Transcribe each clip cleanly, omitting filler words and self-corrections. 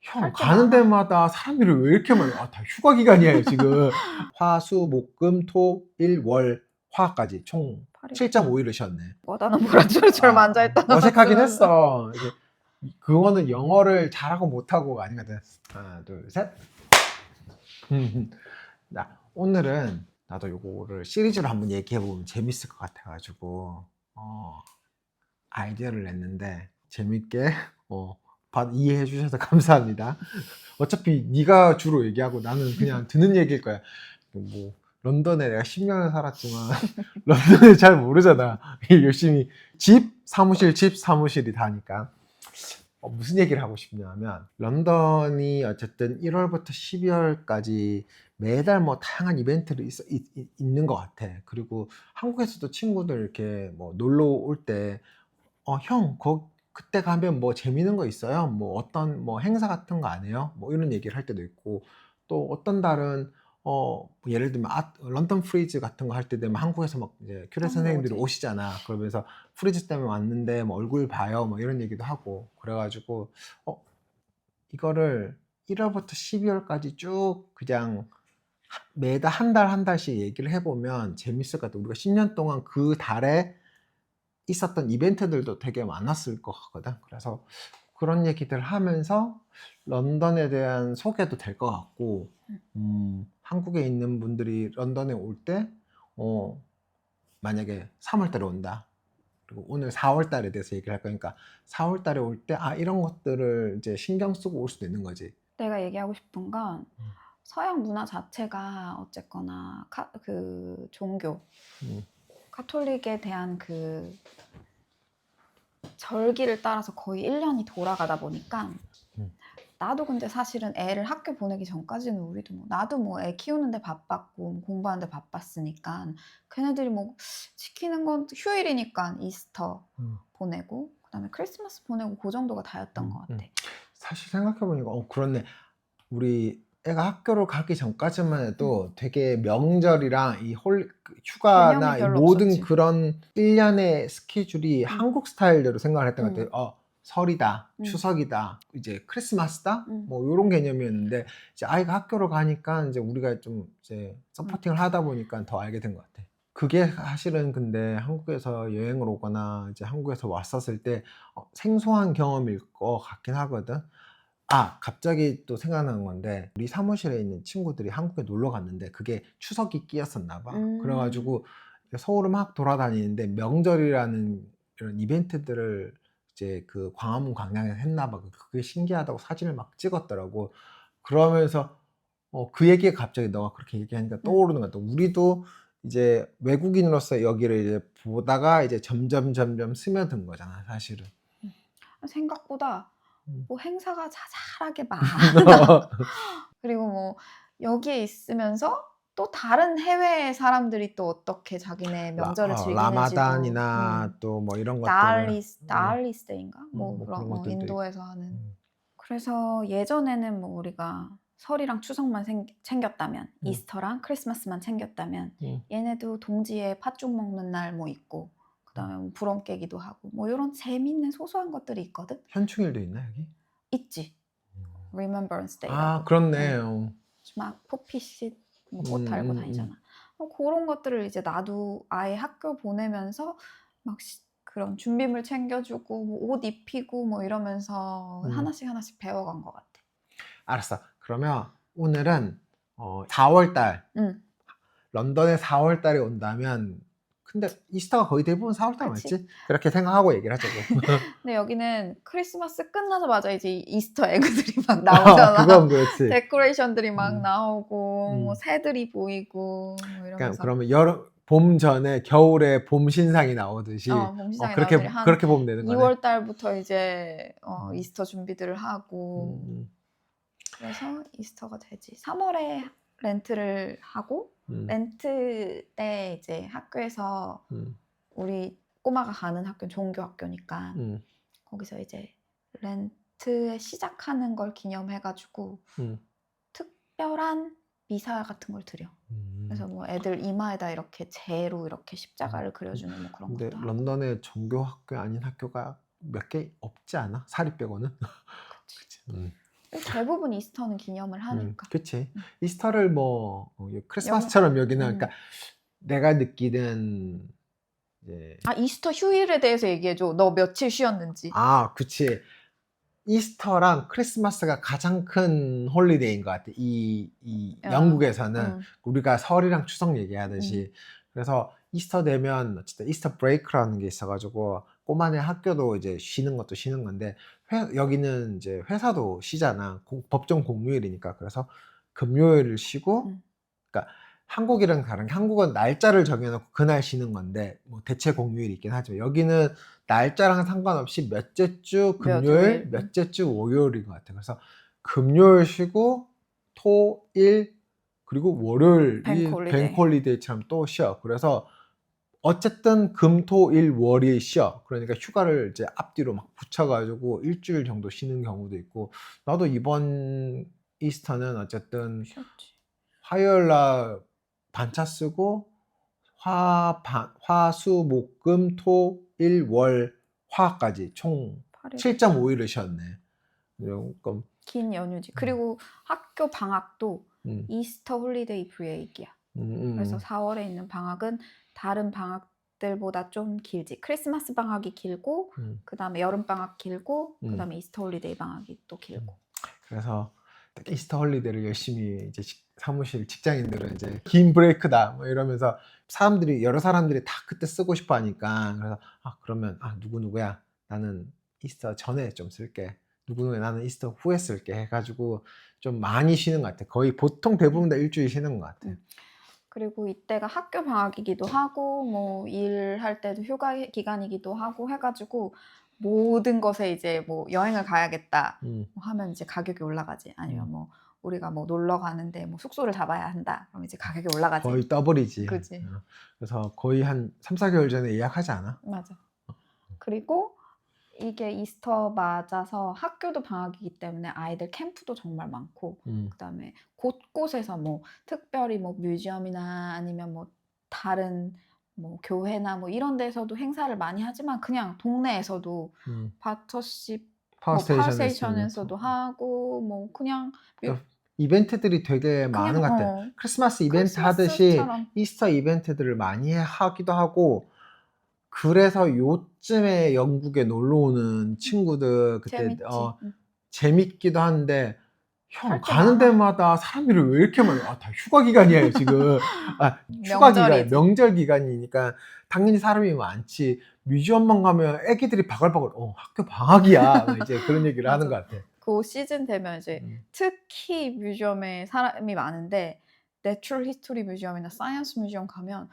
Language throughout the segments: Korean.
형 할 게 가는 많아. 데마다 사람들이 왜 이렇게 많아? 아, 다 휴가 기간이에요 지금. 화, 수, 목, 금, 토, 일, 월, 화까지 총 8일. 7.5일을 쉬었네. 나는 뭐라처럼 앉아있다 어색하긴 나왔으면서. 했어. 이게 그거는 영어를 잘하고 못하고가 아니거든. 하나, 둘, 셋. 나 오늘은 나도 요거를 시리즈로 한번 얘기해보면 재밌을 것 같아가지고 아이디어를 냈는데 재밌게 이해해 주셔서 감사합니다. 어차피 네가 주로 얘기하고 나는 그냥 듣는 얘기일 거야. 뭐 런던에 내가 10년을 살았지만 런던을 잘 모르잖아. 열심히 집 사무실이 다니까. 무슨 얘기를 하고 싶냐면 런던이 어쨌든 1월부터 12월까지 매달 뭐 다양한 이벤트를 있는 것 같아. 그리고 한국에서도 친구들 이렇게 뭐 놀러 올 때 형, 그때 가면 뭐 재밌는 거 있어요? 뭐 어떤 뭐 행사 같은 거 안 해요? 뭐 이런 얘기를 할 때도 있고, 또 어떤 달은 뭐 예를 들면 런던 프리즈 같은 거 할 때 되면 한국에서 막 이제 큐레 선생님들이 오지. 오시잖아. 그러면서 프리즈 때문에 왔는데 뭐 얼굴 봐요, 뭐 이런 얘기도 하고. 그래가지고 이거를 1월부터 12월까지 쭉 그냥 매달 한 달 한 달씩 얘기를 해보면 재밌을 것 같아. 우리가 10년 동안 그 달에 있었던 이벤트들도 되게 많았을 것 같거든. 그래서 그런 얘기들 하면서 런던에 대한 소개도 될 것 같고, 한국에 있는 분들이 런던에 올 때, 만약에 3월 달에 온다. 그리고 오늘 4월 달에 대해서 얘기를 할 거니까 4월 달에 올 때, 이런 것들을 이제 신경 쓰고 올 수도 있는 거지. 내가 얘기하고 싶은 건 서양 문화 자체가 어쨌거나 그 종교, 음, 카톨릭에 대한 그 절기를 따라서 거의 1년이 돌아가다 보니까 음. 나도 근데 사실은 애를 학교 보내기 전까지는 우리도 나도 뭐 애 키우는데 바빴고 공부하는데 바빴으니까 걔네들이 뭐 지키는 건 휴일이니까 이스터 보내고 그다음에 크리스마스 보내고 그 정도가 다였던 것 같아. 사실 생각해보니까 그렇네. 우리 애가 학교를 가기 전까지만 해도 되게 명절이랑 휴가나 개념이 이 별로 모든 없었지. 그런 1년의 스케줄이 한국 스타일대로 생각을 했던 것 같아요. 설이다, 추석이다, 이제 크리스마스다, 뭐 이런 개념이었는데 이제 아이가 학교를 가니까 이제 우리가 좀 이제 서포팅을 하다 보니까 더 알게 된 것 같아. 그게 사실은 근데 한국에서 여행을 오거나 이제 한국에서 왔었을 때 생소한 경험일 것 같긴 하거든. 갑자기 또 생각나는 건데 우리 사무실에 있는 친구들이 한국에 놀러 갔는데 그게 추석이 끼었었나 봐. 그래가지고 서울을 막 돌아다니는데 명절이라는 이런 이벤트들을 이제 그 광화문 광장에서 했나 봐. 그게 신기하다고 사진을 막 찍었더라고. 그러면서 그 얘기가 갑자기 너가 그렇게 얘기하니까 떠오르는 것 같아. 우리도 이제 외국인으로서 여기를 이제 보다가 이제 점점 스며든 거잖아, 사실은. 생각보다 음. 뭐 행사가 자잘하게 많아. 그리고 뭐 여기에 있으면서 또 다른 해외 사람들이 또 어떻게 자기네 명절을 즐기는지도 라마단이나 또 뭐 이런 것들을 나알리스데이인가? 뭐 뭐 그런 그런 것들도 있고. 인도에서 하는. 그래서 예전에는 뭐 우리가 설이랑 추석만 챙겼다면 이스터랑 크리스마스만 챙겼다면 얘네도 동지에 팥죽 먹는 날 뭐 있고 그다음에 뭐 부럼 깨기도 하고 뭐 이런 재밌는 소소한 것들이 있거든. 현충일도 있나 여기? 있지. Remembrance Day라고. 그렇네. 막 포피씨 뭐 꽃 달고 다니잖아. 그런 것들을 이제 나도 아예 학교 보내면서 막 그런 준비물 챙겨주고 뭐 옷 입히고 뭐 이러면서 하나씩 배워간 것 같아. 알았어. 그러면 오늘은 4월 달 런던에 4월 달에 온다면 근데 이스터가 거의 대부분 4월 달 그치. 맞지? 그렇게 생각하고 얘기를 하자고. 근데 여기는 크리스마스 끝나자마자 이제 이스터 에그들이 막 나오잖아. 그건 그렇지. 데코레이션들이 막 나오고 뭐 새들이 보이고 뭐 이러면서. 그러면 봄 전에 겨울에 봄 신상이 나오듯이 봄 시장에 나오더니 한 그렇게 보면 되는 거네. 2월 달부터 이제 이스터 준비들을 하고 그래서 이스터가 되지. 3월에 렌트를 하고 렌트 때 이제 학교에서 우리 꼬마가 가는 학교는 종교 학교니까 거기서 이제 렌트에 시작하는 걸 기념해가지고 특별한 미사 같은 걸 드려. 그래서 뭐 애들 이마에다 이렇게 재로 이렇게 십자가를 그려주는 뭐 그런 근데 것도 하고. 런던에 종교 학교 아닌 학교가 몇 개 없지 않아? 사립 빼고는? 그치. 그치. 대부분 이스터는 기념을 하니까. 그치. 이스터를 뭐 크리스마스처럼 여기는 그러니까 내가 느끼는 이제 이스터 휴일에 대해서 얘기해줘. 너 며칠 쉬었는지. 그치. 이스터랑 크리스마스가 가장 큰 홀리데이인 것 같아. 이 영국에서는 우리가 설이랑 추석 얘기하듯이. 그래서 이스터 되면 어쨌든 이스터 브레이크라는 게 있어가지고 꼬마네 학교도 이제 쉬는 것도 쉬는 건데 여기는 이제 회사도 쉬잖아. 법정 공휴일이니까. 그래서 금요일을 쉬고 그러니까 한국이랑 다른 게 한국은 날짜를 정해놓고 그날 쉬는 건데 뭐 대체 공휴일이 있긴 하죠. 여기는 날짜랑 상관없이 몇째 주 금요일, 몇째 주 월요일인 것 같아요. 그래서 금요일 쉬고 토, 일 그리고 월요일 뱅크홀리데이처럼 또 쉬어. 그래서 어쨌든 금, 토, 일, 월이 쉬어. 그러니까 휴가를 이제 앞뒤로 막 붙여가지고 일주일 정도 쉬는 경우도 있고 나도 이번 이스터는 어쨌든 쉬었지. 화요일 날 반차 쓰고 화, 수, 목, 금, 토, 일, 월, 화까지 총 7.5일을 쉬었네. 조금 긴 연휴지. 그리고 학교 방학도 이스터 홀리데이 브레이크야. 그래서 4월에 있는 방학은 다른 방학들보다 좀 길지. 크리스마스 방학이 길고 그 다음에 여름 방학 길고 그 다음에 이스터 홀리데이 방학이 또 길고. 그래서 이스터 홀리데이를 열심히 이제 사무실 직장인들은 이제 긴 브레이크다 뭐 이러면서 여러 사람들이 다 그때 쓰고 싶어 하니까 그래서 그러면 누구야 나는 이스터 전에 좀 쓸게, 누구누구야 나는 이스터 후에 쓸게 해가지고 좀 많이 쉬는 것 같아. 거의 보통 대부분 다 일주일 쉬는 것 같아. 그리고 이때가 학교 방학이기도 하고 뭐 일할 때도 휴가 기간이기도 하고 해가지고 모든 것에 이제 뭐 여행을 가야겠다 하면 이제 가격이 올라가지. 아니면 뭐 우리가 뭐 놀러 가는데 뭐 숙소를 잡아야 한다. 그럼 이제 가격이 올라가지. 거의 더블이지. 그치. 그래서 거의 한 3, 4개월 전에 예약하지 않아? 맞아. 그리고 이게 이스터 맞아서 학교도 방학이기 때문에 아이들 캠프도 정말 많고 그다음에 곳곳에서 뭐 특별히 뭐 뮤지엄이나 아니면 뭐 다른 뭐 교회나 뭐 이런 데서도 행사를 많이 하지만 그냥 동네에서도 바터십 파워스테이션에서도 하고 뭐 그냥 이벤트들이 되게 많은 것 같아. 크리스마스 이벤트 하듯이 이스터 이벤트들을 많이 하기도 하고 그래서 요쯤에 영국에 놀러 오는 친구들 그때 재밌기도 한데 형 가는 데마다 사람들이 왜 이렇게 많아? 다 휴가 기간이에요 지금. 휴가 기간, 명절 기간이니까 당연히 사람이 많지. 뮤지엄만 가면 애기들이 바글바글 학교 방학이야 이제 그런 얘기를 하는 것 같아. 그 시즌 되면 이제 특히 뮤지엄에 사람이 많은데 내추럴 히스토리 뮤지엄이나 사이언스 뮤지엄 가면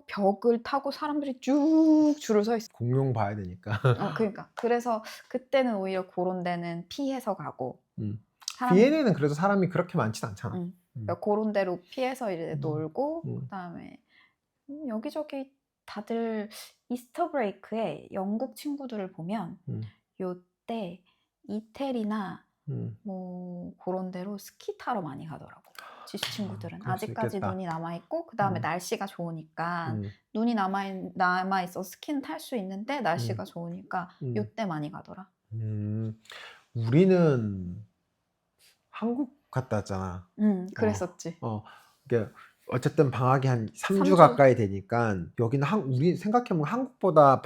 벽을 타고 사람들이 쭉 줄을 서 있어. 공룡 봐야 되니까. 그러니까 그래서 그때는 오히려 그런 데는 피해서 가고. 비엔에는 그래도 사람이 그렇게 많진 않잖아. 그러니까 그런 데로 피해서 이제 놀고 그다음에 여기저기 다들 이스터 브레이크에 영국 친구들을 보면 요때 이태리나 뭐 그런 데로 스키 타러 많이 가더라고. 지수 친구들은 아직까지 눈이 남아있고 그 다음에 날씨가 좋으니까 눈이 남아있어 스키는 탈 수 있는데 날씨가 좋으니까 요때 많이 가더라. 우리는 한국 갔다 왔잖아. 그랬었지. 이게 어쨌든 방학이 한 3주 가까이 되니까 여기는 우리 생각해보면 한국보다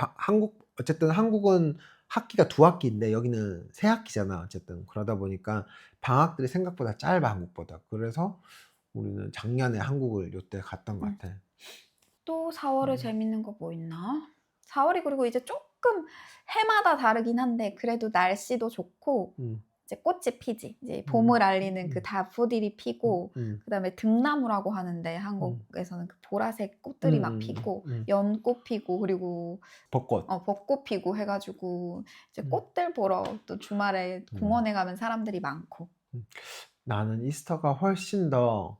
어쨌든 한국은 학기가 2학기인데 여기는 3학기잖아. 어쨌든 그러다 보니까 방학들이 생각보다 짧아 한국보다. 그래서 우리는 작년에 한국을 요때 갔던 것 같아. 또 4월에 재밌는 거 뭐 있나? 4월이 그리고 이제 조금 해마다 다르긴 한데 그래도 날씨도 좋고 이제 꽃이 피지. 이제 봄을 알리는 그 다포딜이 피고 그다음에 등나무라고 하는데 한국에서는 그 보라색 꽃들이 막 피고 연꽃 피고 그리고 벚꽃 피고 해가지고 이제 꽃들 보러 또 주말에 공원에 가면 사람들이 많고. 나는 이스터가 훨씬 더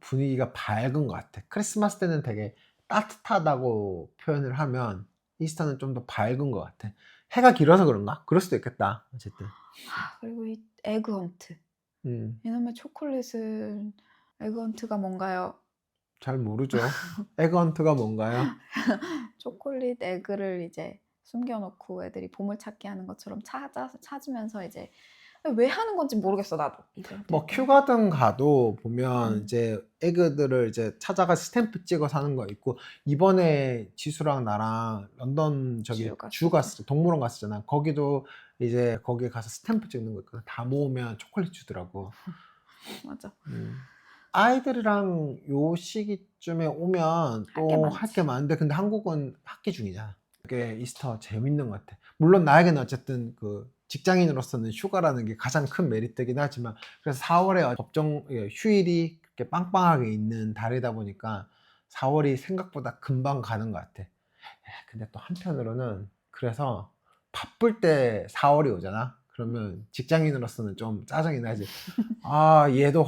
분위기가 밝은 것 같아. 크리스마스 때는 되게 따뜻하다고 표현을 하면 이스터는 좀 더 밝은 것 같아. 해가 길어서 그런가? 그럴 수도 있겠다. 어쨌든. 그리고 이 에그헌트. 이놈의 초콜릿은 에그헌트가 뭔가요? 잘 모르죠. 에그헌트가 뭔가요? 초콜릿 에그를 이제 숨겨놓고 애들이 보물찾기 하는 것처럼 찾으면서 이제 왜 하는 건지 모르겠어 나도. 뭐 휴가든 가도 보면 음. 이제 애기들을 이제 찾아가 스탬프 찍어서 하는 거 있고, 이번에 지수랑 나랑 런던 저기 주 갔어, 동물원 갔었잖아. 거기도 이제 거기에 가서 스탬프 찍는 거 있거든. 다 모으면 초콜릿 주더라고. 맞아. 아이들이랑 요 시기쯤에 오면 할 게 또 많지. 할 게 많은데, 근데 한국은 학기 중이잖아. 그게 이스터 재밌는 것 같아. 물론 나에게는 어쨌든 그 직장인으로서는 휴가라는 게 가장 큰 메리트이긴 하지만, 그래서 4월에 법정 휴일이 그렇게 빵빵하게 있는 달이다 보니까 4월이 생각보다 금방 가는 것 같아. 근데 또 한편으로는 그래서 바쁠 때 4월이 오잖아. 그러면 직장인으로서는 좀 짜증이 나지. 아, 얘도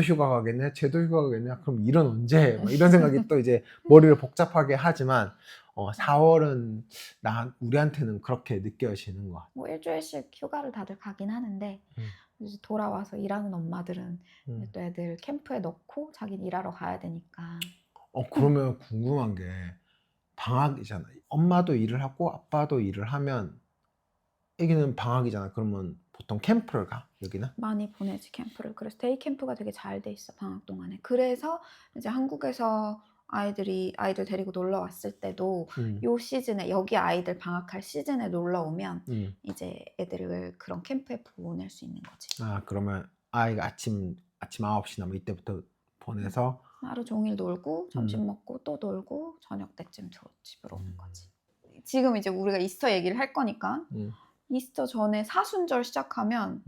휴가 가겠네, 쟤도 휴가 가겠네, 그럼 일은 언제 해? 막 이런 생각이 또 이제 머리를 복잡하게 하지만 4월은 우리한테는 그렇게 느껴지는 것 같아. 뭐 일주일씩 휴가를 다들 가긴 하는데 이제 돌아와서 일하는 엄마들은 이제 또 애들 캠프에 넣고 자기는 일하러 가야 되니까. 그러면 궁금한 게, 방학이잖아. 엄마도 일을 하고 아빠도 일을 하면 애기는 방학이잖아. 그러면 보통 캠프를 가? 여기는? 많이 보내지 캠프를. 그래서 데이 캠프가 되게 잘 돼 있어 방학 동안에. 그래서 이제 한국에서 아이들 데리고 놀러 왔을 때도 요 시즌에, 여기 아이들 방학할 시즌에 놀러 오면 이제 애들을 그런 캠프에 보낼 수 있는 거지. 아, 그러면 아이가 아침 9시나 뭐 이때부터 보내서 하루 종일 놀고 점심 먹고 또 놀고 저녁 때쯤 집으로 오는 거지. 지금 이제 우리가 이스터 얘기를 할 거니까 이스터 전에 사순절 시작하면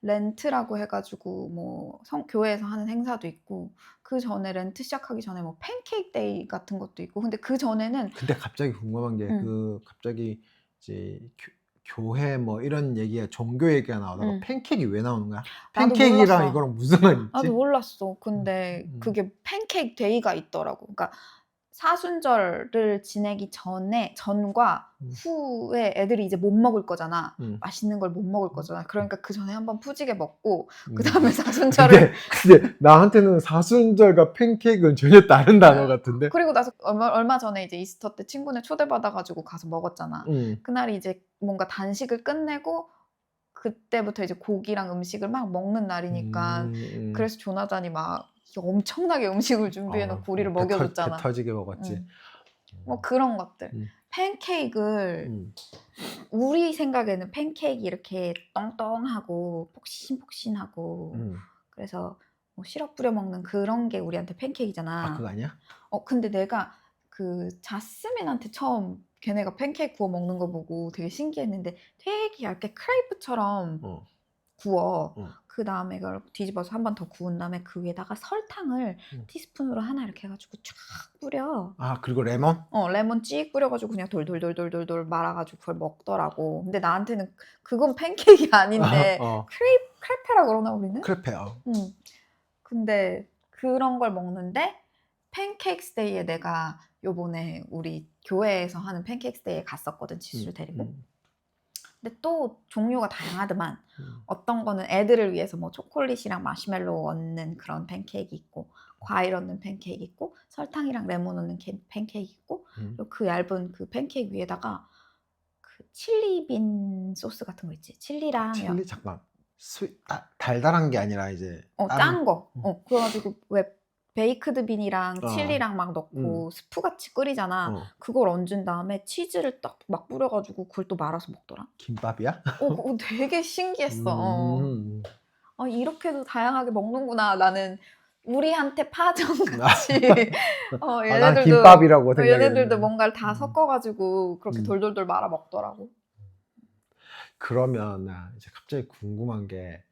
렌트라고 해가지고 뭐 교회에서 하는 행사도 있고, 그 전에 렌트 시작하기 전에 뭐 팬케이크 데이 같은 것도 있고. 근데 그 전에는 근데 갑자기 궁금한 게 갑자기 이제 교회 뭐 이런 얘기가, 종교 얘기가 나오다가 팬케이크가 왜 나오는 거야? 팬케이크랑 이거랑 무슨 말이 있지? 나도 몰랐어. 근데 그게 팬케이크 데이가 있더라고. 그러니까 사순절을 지내기 전과 후에 애들이 이제 못 먹을 거잖아. 맛있는 걸 못 먹을 거잖아. 그러니까 그 전에 한번 푸지게 먹고 그 다음에 사순절을. 근데 나한테는 사순절과 팬케이크는 전혀 다른 단어 같은데. 그리고 나서 얼마 전에 이제 이스터 때 친구네 초대받아가지고 가서 먹었잖아. 그날이 이제 뭔가 단식을 끝내고 그때부터 이제 고기랑 음식을 막 먹는 날이니까. 그래서 조나단이 막 엄청나게 음식을 준비해놓고 우리를 먹여줬잖아. 배 터지게 먹었지. 뭐 그런 것들. 팬케이크를 우리 생각에는 팬케이크 이렇게 똥똥하고 폭신폭신하고 그래서 뭐 시럽 뿌려 먹는 그런 게 우리한테 팬케이크잖아. 아, 그거 아니야? 근데 내가 그 자스민한테 처음 걔네가 팬케이크 구워 먹는 거 보고 되게 신기했는데, 되게 얇게 크레이프처럼 구워. 그 다음에 그걸 뒤집어서 한 번 더 구운 다음에 그 위에다가 설탕을 티스푼으로 하나 이렇게 해가지고 쫙 뿌려. 아, 그리고 레몬? 레몬 찍 뿌려가지고 그냥 돌돌돌돌돌 말아가지고 그걸 먹더라고. 근데 나한테는 그건 팬케이크 아닌데 크레페라 그러나 우리는? 크레페요. 근데 그런 걸 먹는데, 팬케이크 데이에 내가 요번에 우리 교회에서 하는 팬케이크 데이에 갔었거든, 지수를 데리고. 근데 또 종류가 다양하더만. 어떤 거는 애들을 위해서 뭐 초콜릿이랑 마시멜로 얹는 그런 팬케이크 있고, 과일 얹는 팬케이크 있고, 설탕이랑 레몬 얹는 팬케이크 있고, 그리고 그 얇은 그 팬케이크 위에다가 그 칠리빈 소스 같은 거 있지. 칠리랑 잠깐. 달달한 게 아니라 이제 짠 거. 그래가지고 왜 베이크드 빈이랑 칠리랑 막 넣고 스프같이 끓이잖아. 그걸 얹은 다음에 치즈를 딱 막 뿌려가지고 그걸 또 말아서 먹더라. 김밥이야? 그거 되게 신기했어. 이렇게도 다양하게 먹는구나. 나는 우리한테 파전같이 난 김밥이라고 생각했는데. 얘네들도 뭔가를 다 섞어가지고 그렇게 돌돌돌 말아 먹더라고. 그러면 나 이제 갑자기 궁금한 게,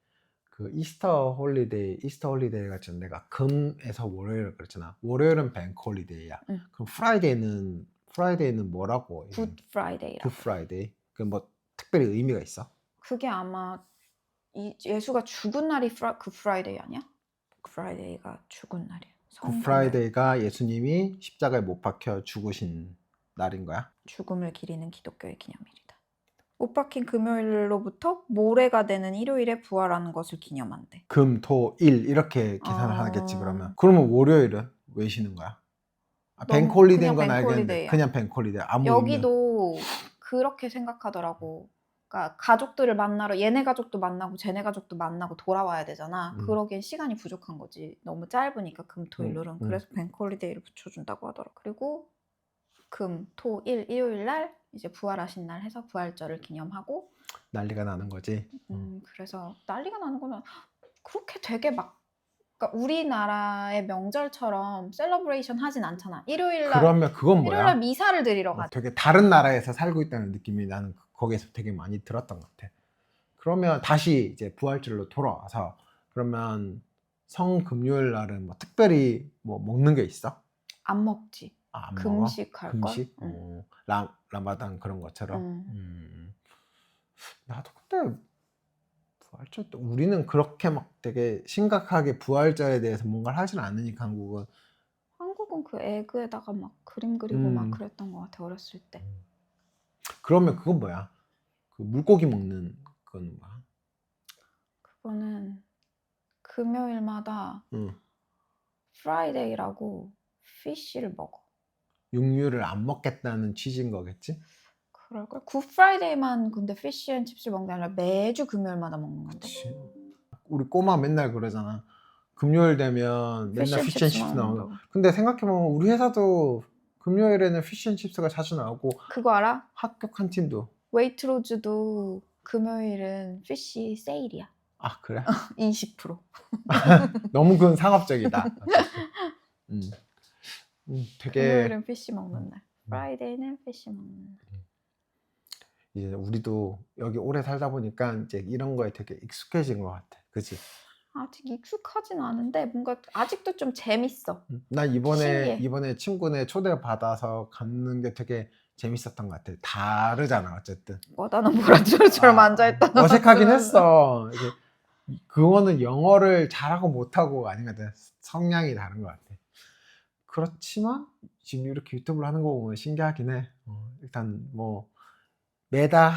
그 이스터 홀리데이가 전 내가 금에서 월요일 그랬잖아. 월요일은 뱅크 홀리데이야. 그럼 프라이데이는 뭐라고? 굿 프라이데이라고. 굿 프라이데이. 그 뭐 특별히 의미가 있어? 그게 아마 예수가 죽은 날이 굿 프라이데이 아니야? 굿 프라이데이가 죽은 날이야. 굿 프라이데이가 예수님이 십자가에 못 박혀 죽으신 날인 거야? 죽음을 기리는 기독교의 기념일이다. 못 박힌 금요일로부터 모레가 되는 일요일에 부활하는 것을 기념한대. 금, 토, 일 이렇게 계산을 하겠지 그러면. 그러면 월요일은 왜 쉬는 거야? 뱅크 홀리데이인 건 알겠는데 그냥 뱅크 홀리데이. 여기도 그렇게 생각하더라고. 그러니까 가족들을 만나러 얘네 가족도 만나고 쟤네 가족도 만나고 돌아와야 되잖아. 그러기엔 시간이 부족한 거지. 너무 짧으니까 금토일로는. 그래서 뱅크홀리데이를 붙여준다고 하더라고. 그리고 금, 토, 일, 일요일 날 이제 부활하신 날 해서 부활절을 기념하고 난리가 나는 거지. 그래서 난리가 나는 거는 그렇게 되게 막 그러니까 우리나라의 명절처럼 셀러브레이션 하진 않잖아. 일요일 날 그러면 그건 일요일 뭐야? 날 미사를 드리러 가지. 되게 다른 나라에서 살고 있다는 느낌이 나는 거기에서 되게 많이 들었던 것 같아. 그러면 다시 이제 부활절로 돌아와서 그러면 성금요일 날은 뭐 특별히 뭐 먹는 게 있어? 안 먹지. 아, 안 금식 먹어? 할 걸. 금식? 라마단 그런 것처럼. 나도 그때 부활절 때 우리는 그렇게 막 되게 심각하게 부활절에 대해서 뭔가를 하진 않으니까 한국은. 한국은 그 에그에다가 막 그림 그리고 막 그랬던 것 같아 어렸을 때. 그러면 그건 뭐야? 그 물고기 먹는 그건 뭐야? 그거는 금요일마다 프라이데이라고 피쉬를 먹어. 육류를 안 먹겠다는 취지인 거겠지? 그럴걸? 굿프라이데이만 근데 피쉬앤칩스를 먹는 게 아니라 매주 금요일마다 먹는 건데. 그치. 우리 꼬마 맨날 그러잖아. 금요일 되면 맨날 피쉬앤칩스 나오고. 근데 생각해보면 우리 회사도 금요일에는 피쉬앤칩스가 자주 나오고. 그거 알아? 학교 칸틴도. 웨이트로즈도 금요일은 피쉬 세일이야. 아 그래? 20%. 너무 그건 상업적이다. 되게 금요일은 피쉬 먹는 날. 프라이데이는 피쉬 먹는 날. 이제 우리도 여기 오래 살다 보니까 이제 이런 거에 되게 익숙해진 것 같아. 그치? 아직 익숙하진 않은데 뭔가 아직도 좀 재밌어. 나 신기해. 이번에 친구네 초대 받아서 갔는 게 되게 재밌었던 것 같아. 다르잖아 어쨌든. 나는 모란주처럼 앉아있다. 어색하긴 했어. 이게 그거는 영어를 잘하고 못하고 아니거든. 성향이 다른 것 같아. 그렇지만 지금 이렇게 유튜브를 하는 거 보면 신기하긴 해. 일단 뭐 매달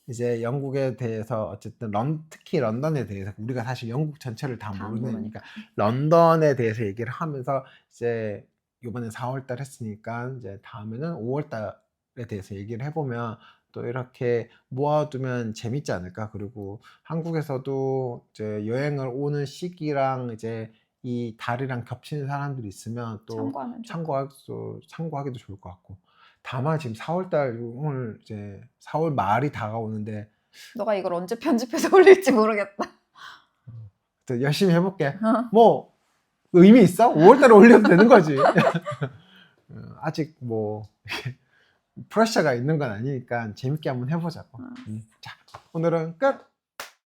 이제 영국에 대해서 어쨌든 특히 런던에 대해서 우리가 사실 영국 전체를 다 모르니까 런던에 대해서 얘기를 하면서 이제 이번에 4월달 했으니까 이제 다음에는 5월달에 대해서 얘기를 해보면 또 이렇게 모아두면 재밌지 않을까. 그리고 한국에서도 이제 여행을 오는 시기랑 이제 이 달이랑 겹치는 사람들이 있으면 또 참고하기도 좋을 것 같고. 다만 지금 4월달 오늘 이제 4월 말이 다가오는데 너가 이걸 언제 편집해서 올릴지 모르겠다. 열심히 해볼게. 뭐 의미 있어? 5월달에 올려도 되는 거지. 아직 뭐 프레셔가 있는 건 아니니까 재밌게 한번 해보자고. 자, 오늘은 끝.